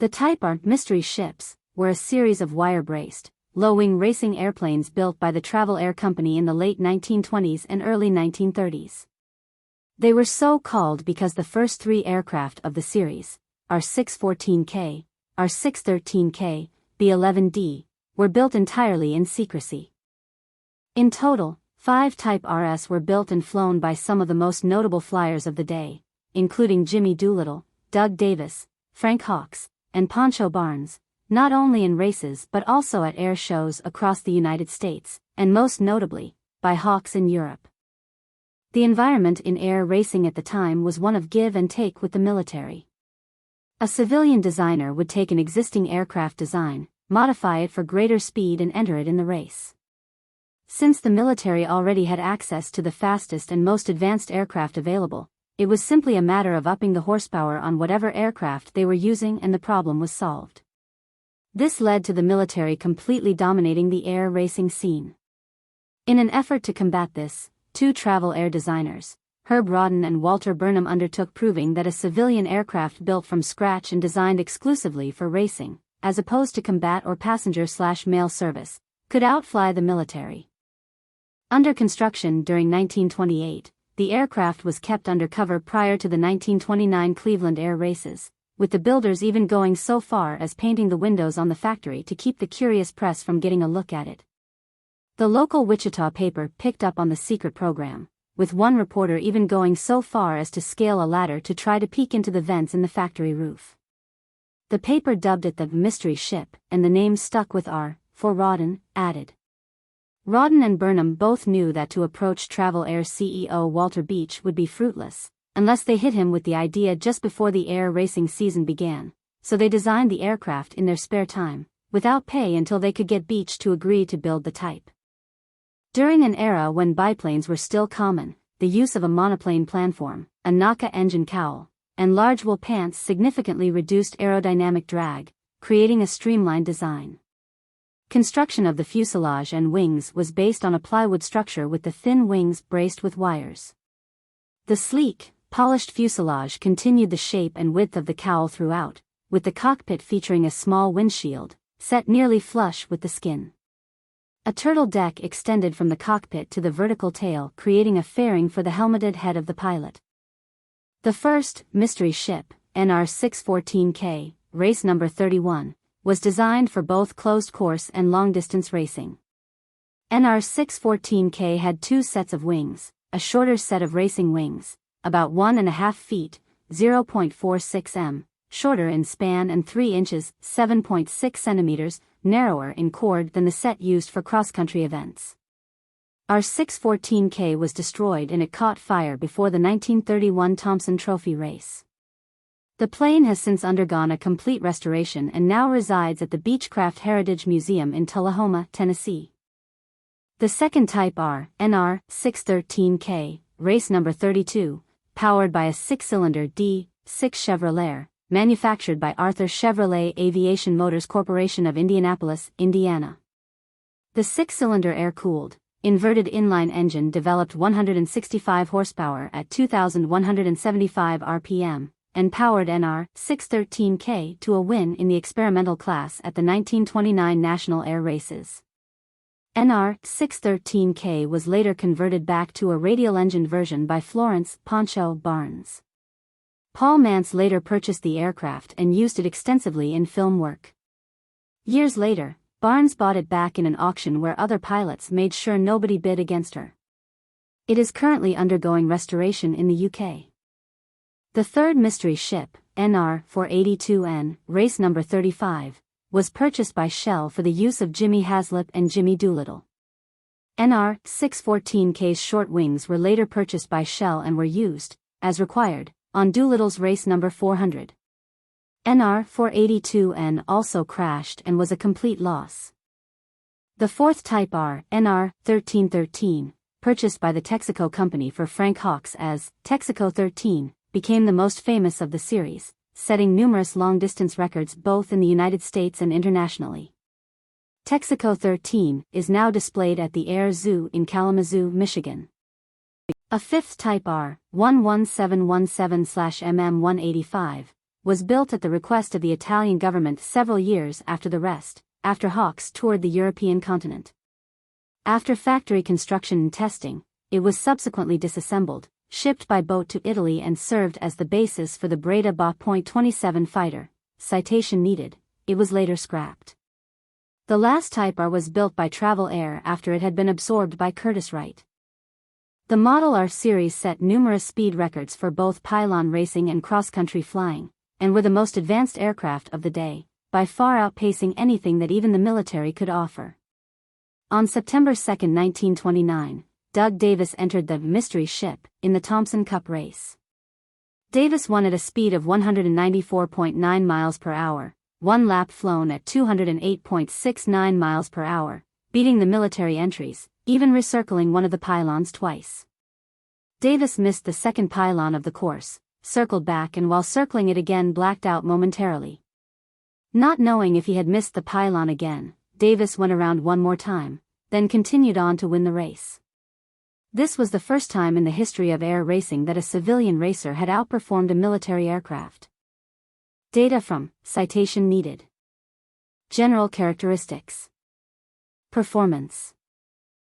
The Type R mystery ships were a series of wire-braced, low-wing racing airplanes built by the Travel Air Company in the late 1920s and early 1930s. They were so called because the first three aircraft of the series, R614K, R613K, B11D, were built entirely in secrecy. In total, 5 Type RS were built and flown by some of the most notable flyers of the day, including Jimmy Doolittle, Doug Davis, Frank Hawks, and Pancho Barnes, not only in races but also at air shows across the United States, and most notably, by Hawks in Europe. The environment in air racing at the time was one of give and take with the military. A civilian designer would take an existing aircraft design, modify it for greater speed and enter it in the race. Since the military already had access to the fastest and most advanced aircraft available, it was simply a matter of upping the horsepower on whatever aircraft they were using and the problem was solved. This led to the military completely dominating the air racing scene. In an effort to combat this, 2 travel air designers, Herb Rodden and Walter Burnham, undertook proving that a civilian aircraft built from scratch and designed exclusively for racing, as opposed to combat or passenger/mail service, could outfly the military. Under construction during 1928, the aircraft was kept under cover prior to the 1929 Cleveland Air Races, with the builders even going so far as painting the windows on the factory to keep the curious press from getting a look at it. The local Wichita paper picked up on the secret program, with one reporter even going so far as to scale a ladder to try to peek into the vents in the factory roof. The paper dubbed it the mystery ship, and the name stuck with R, for Rodden, added. Rodden and Burnham both knew that to approach Travel Air CEO Walter Beech would be fruitless, unless they hit him with the idea just before the air racing season began, so they designed the aircraft in their spare time, without pay until they could get Beech to agree to build the type. During an era when biplanes were still common, the use of a monoplane planform, a NACA engine cowl, and large wool pants significantly reduced aerodynamic drag, creating a streamlined design. Construction of the fuselage and wings was based on a plywood structure with the thin wings braced with wires. The sleek, polished fuselage continued the shape and width of the cowl throughout, with the cockpit featuring a small windshield, set nearly flush with the skin. A turtle deck extended from the cockpit to the vertical tail, creating a fairing for the helmeted head of the pilot. The first mystery ship, NR614K, race number 31, was designed for both closed-course and long-distance racing. NR614K had 2 sets of wings, a shorter set of racing wings, about 1.5 feet, 0.46 m, shorter in span and 3 inches, 7.6 centimeters, narrower in chord than the set used for cross-country events. R614K was destroyed and it caught fire before the 1931 Thompson Trophy race. The plane has since undergone a complete restoration and now resides at the Beechcraft Heritage Museum in Tullahoma, Tennessee. The second Type R, NR613K, race number 32, powered by a 6-cylinder D6 Chevrolet, manufactured by Arthur Chevrolet Aviation Motors Corporation of Indianapolis, Indiana. The 6-cylinder air-cooled, inverted inline engine developed 165 horsepower at 2,175 RPM, and powered NR613K to a win in the experimental class at the 1929 National Air Races. NR613K was later converted back to a radial-engined version by Florence Pancho Barnes. Paul Mantz later purchased the aircraft and used it extensively in film work. Years later, Barnes bought it back in an auction where other pilots made sure nobody bid against her. It is currently undergoing restoration in the UK. The third mystery ship, NR482N, race number 35, was purchased by Shell for the use of Jimmy Haslip and Jimmy Doolittle. NR614K's short wings were later purchased by Shell and were used, as required, on Doolittle's race number 400. NR482N also crashed and was a complete loss. The fourth Type R, NR1313, purchased by the Texaco Company for Frank Hawks as Texaco 13, became the most famous of the series, setting numerous long-distance records both in the United States and internationally. Texaco 13 is now displayed at the Air Zoo in Kalamazoo, Michigan. A fifth Type R, 11717/MM185, was built at the request of the Italian government several years after the rest, after Hawks toured the European continent. After factory construction and testing, it was subsequently disassembled, shipped by boat to Italy and served as the basis for the Breda Ba.27 fighter. Citation needed. It was later scrapped. The last Type R was built by Travel Air after it had been absorbed by Curtiss-Wright. The Model R series set numerous speed records for both pylon racing and cross-country flying, and were the most advanced aircraft of the day, by far outpacing anything that even the military could offer. On September 2, 1929, Doug Davis entered the Mystery Ship in the Thompson Cup race. Davis won at a speed of 194.9 miles per hour, one lap flown at 208.69 miles per hour, beating the military entries, even recircling one of the pylons twice. Davis missed the second pylon of the course, circled back, and while circling it again blacked out momentarily. Not knowing if he had missed the pylon again, Davis went around one more time, then continued on to win the race. This was the first time in the history of air racing that a civilian racer had outperformed a military aircraft. Data from Citation needed. General characteristics. Performance.